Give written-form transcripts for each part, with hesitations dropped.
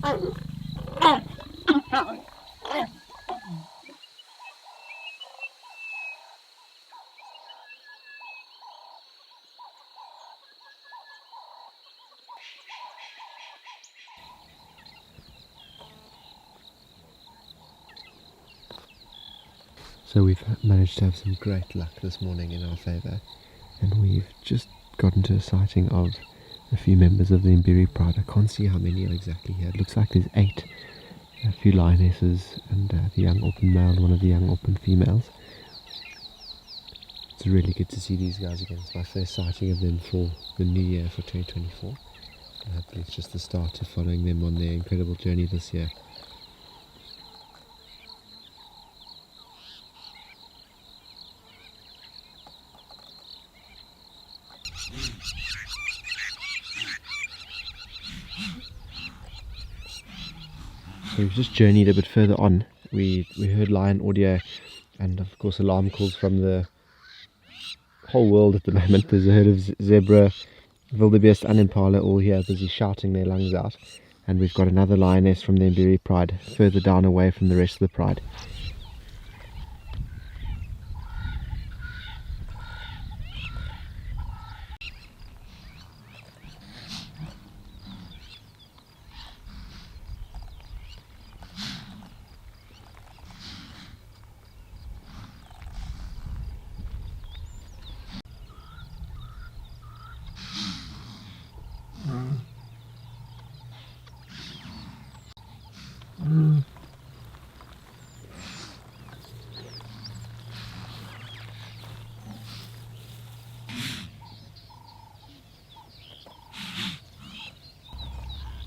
So we've managed to have some great luck this morning in our favour, and we've just gotten to a sighting of a few members of the Mbiri Pride. I can't see how many are exactly here. It looks like there's 8, a few lionesses and the young open male and one of the young open females. It's really good to see these guys again. It's my first sighting of them for the new year, for 2024. And hopefully it's just the start of following them on their incredible journey this year. So we've just journeyed a bit further on. We heard lion audio and of course alarm calls from the whole world at the moment. There's a herd of zebra, wildebeest and impala all here busy shouting their lungs out, and we've got another lioness from the Mbiri Pride further down away from the rest of the pride.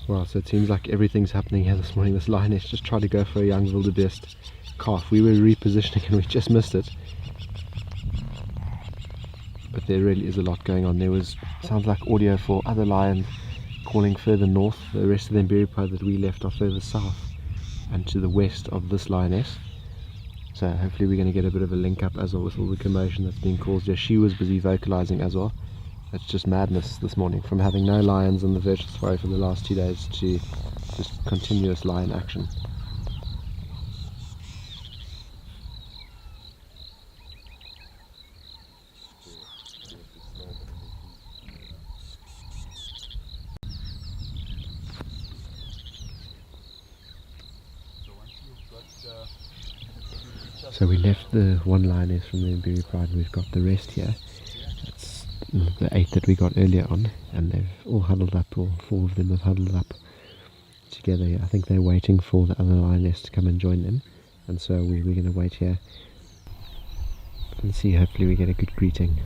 Wow, so it seems like everything's happening here this morning. This lioness just tried to go for a young wildebeest calf. We were repositioning and we just missed it. But there really is a lot going on. There was, sounds like audio for other lions calling further north. The rest of the Mbiri Pride that we left are further south and to the west of this lioness. So hopefully we're going to get a bit of a link up as well with all the commotion that's being caused here. She was busy vocalizing as well. It's just madness this morning, from having no lions in the virtual safari for the last 2 days to just continuous lion action. So we left the one lioness from the Mbiri Pride and we've got the rest here. That's the 8 that we got earlier on, and they've all huddled up, or 4 of them have huddled up together here. I think they're waiting for the other lioness to come and join them, and so we're going to wait here and see, hopefully we get a good greeting.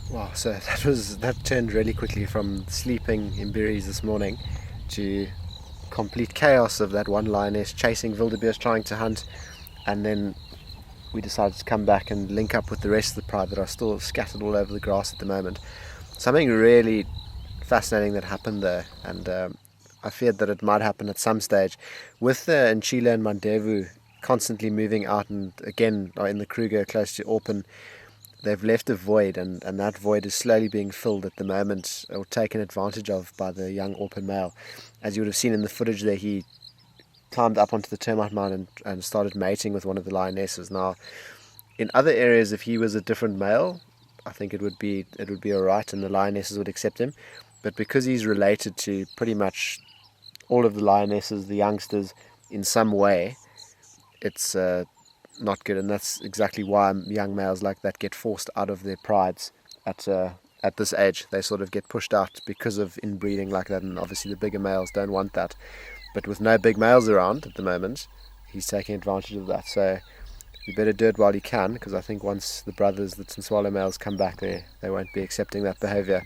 Wow, so that turned really quickly from sleeping Mbiris this morning to complete chaos of that one lioness chasing wildebeest trying to hunt, and then we decided to come back and link up with the rest of the pride that are still scattered all over the grass at the moment. Something really fascinating that happened there, and I feared that it might happen at some stage. With the Nchila and Mandevu constantly moving out and again are in the Kruger close to Orpen, they've left a void, and that void is slowly being filled at the moment, or taken advantage of by the young Orpen male. As you would have seen in the footage there, he climbed up onto the termite mound and started mating with one of the lionesses. Now, in other areas, if he was a different male, I think it would be alright and the lionesses would accept him. But because he's related to pretty much all of the lionesses, the youngsters, in some way, it's not good, and that's exactly why young males like that get forced out of their prides at this age. They sort of get pushed out because of inbreeding like that, and obviously the bigger males don't want that. But with no big males around at the moment, he's taking advantage of that. So you better do it while you can, because I think once the brothers, the Tintswalo males, come back, they won't be accepting that behaviour.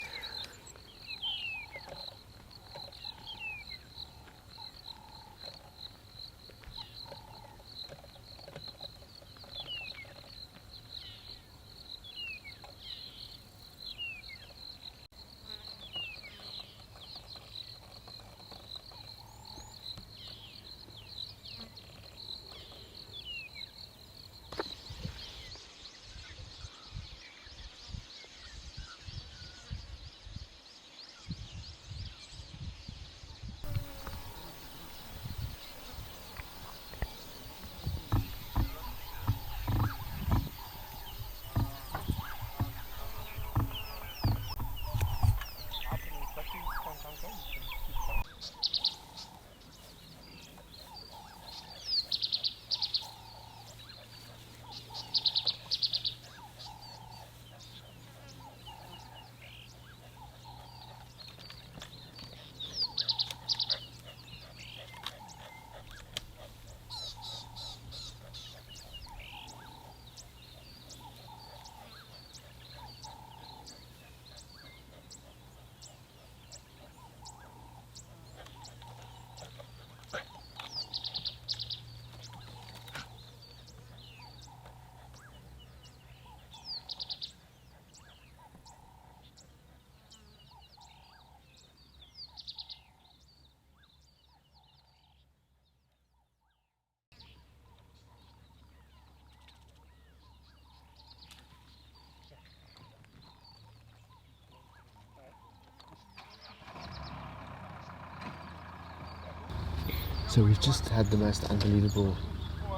So we've just had the most unbelievable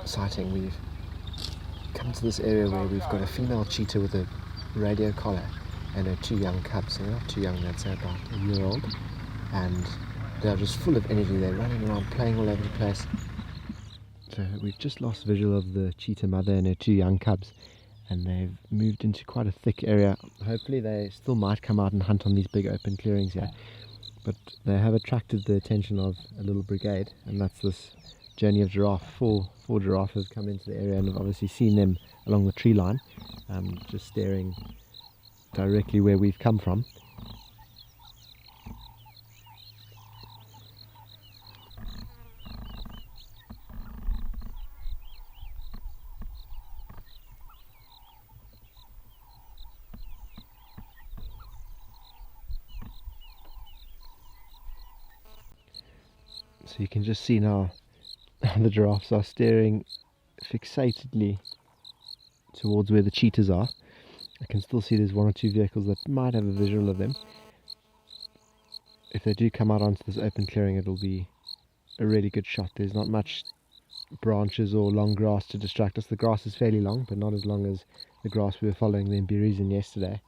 sighting. We've come to this area where we've got a female cheetah with a radio collar and her two young cubs. They're not too young, they'd say about a year old, and they're just full of energy. They're running around, playing all over the place. So we've just lost visual of the cheetah mother and her two young cubs, and they've moved into quite a thick area. Hopefully they still might come out and hunt on these big open clearings here, but they have attracted the attention of a little brigade, and that's this journey of giraffe. Four giraffe have come into the area and have obviously seen them along the tree line, just staring directly where we've come from. So you can just see now the giraffes are staring fixatedly towards where the cheetahs are. I can still see there's one or two vehicles that might have a visual of them. If they do come out onto this open clearing, it'll be a really good shot. There's not much branches or long grass to distract us. The grass is fairly long, but not as long as the grass we were following the Imbiris in yesterday.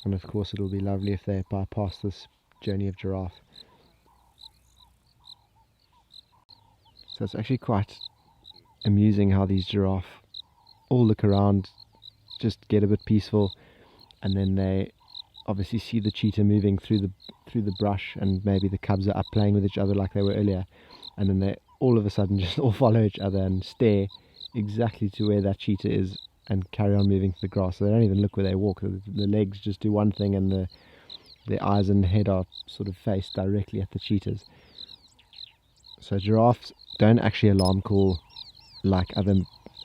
And of course it'll be lovely if they bypass this journey of giraffe. So it's actually quite amusing how these giraffe all look around, just get a bit peaceful, and then they obviously see the cheetah moving through the brush, and maybe the cubs are up playing with each other like they were earlier, and then they all of a sudden just all follow each other and stare exactly to where that cheetah is and carry on moving through the grass. So they don't even look where they walk. The legs just do one thing, and their eyes and head are sort of faced directly at the cheetahs. So giraffes don't actually alarm call like other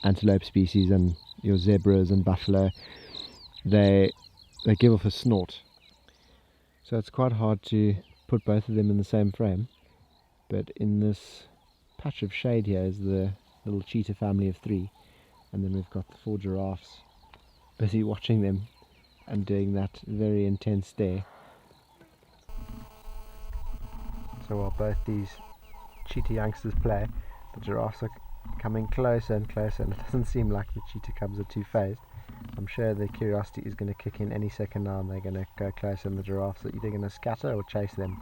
antelope species and your zebras and buffalo. They give off a snort. So it's quite hard to put both of them in the same frame. But in this patch of shade here is the little cheetah family of 3, and then we've got the 4 giraffes busy watching them and doing that very intense stare. So while both these cheetah youngsters play, the giraffes are coming closer and closer, and it doesn't seem like the cheetah cubs are too phased. I'm sure their curiosity is going to kick in any second now, and they're going to go closer, and the giraffes are either going to scatter or chase them.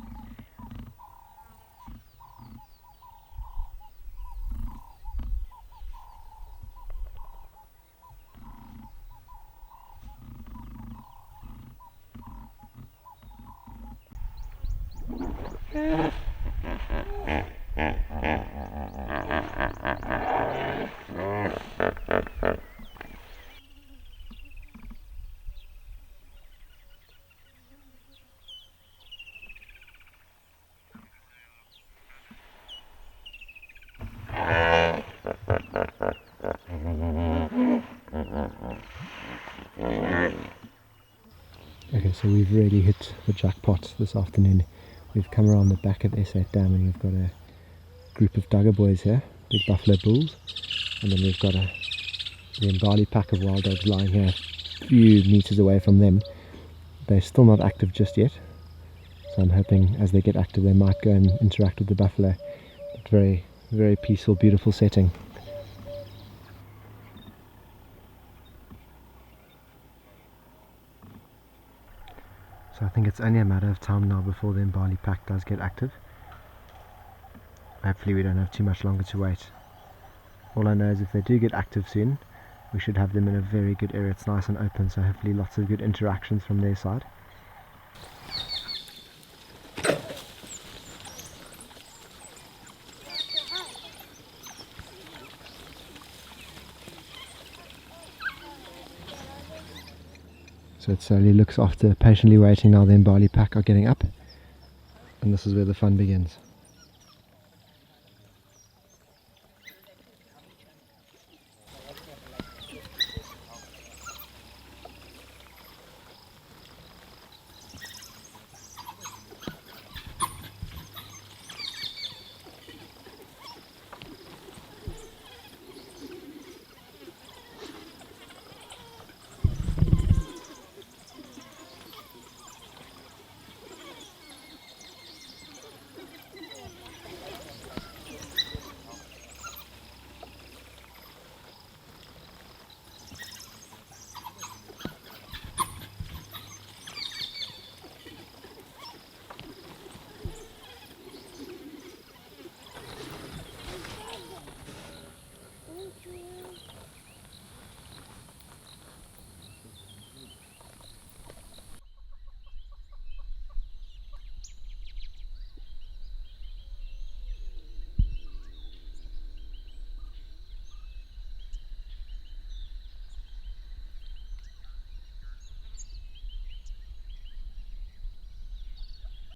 Okay, so we've really hit the jackpot this afternoon. We've come around the back of S8 Dam and we've got a group of Duggar boys here, big buffalo bulls, and then we've got the Mbali pack of wild dogs lying here a few meters away from them. They're still not active just yet, so I'm hoping as they get active they might go and interact with the buffalo. But very, very peaceful, beautiful setting. So I think it's only a matter of time now before the Mbali pack does get active. Hopefully we don't have too much longer to wait. All I know is if they do get active soon, we should have them in a very good area. It's nice and open, so hopefully lots of good interactions from their side. So it slowly looks after patiently waiting. Now the Mbali pack are getting up, and this is where the fun begins.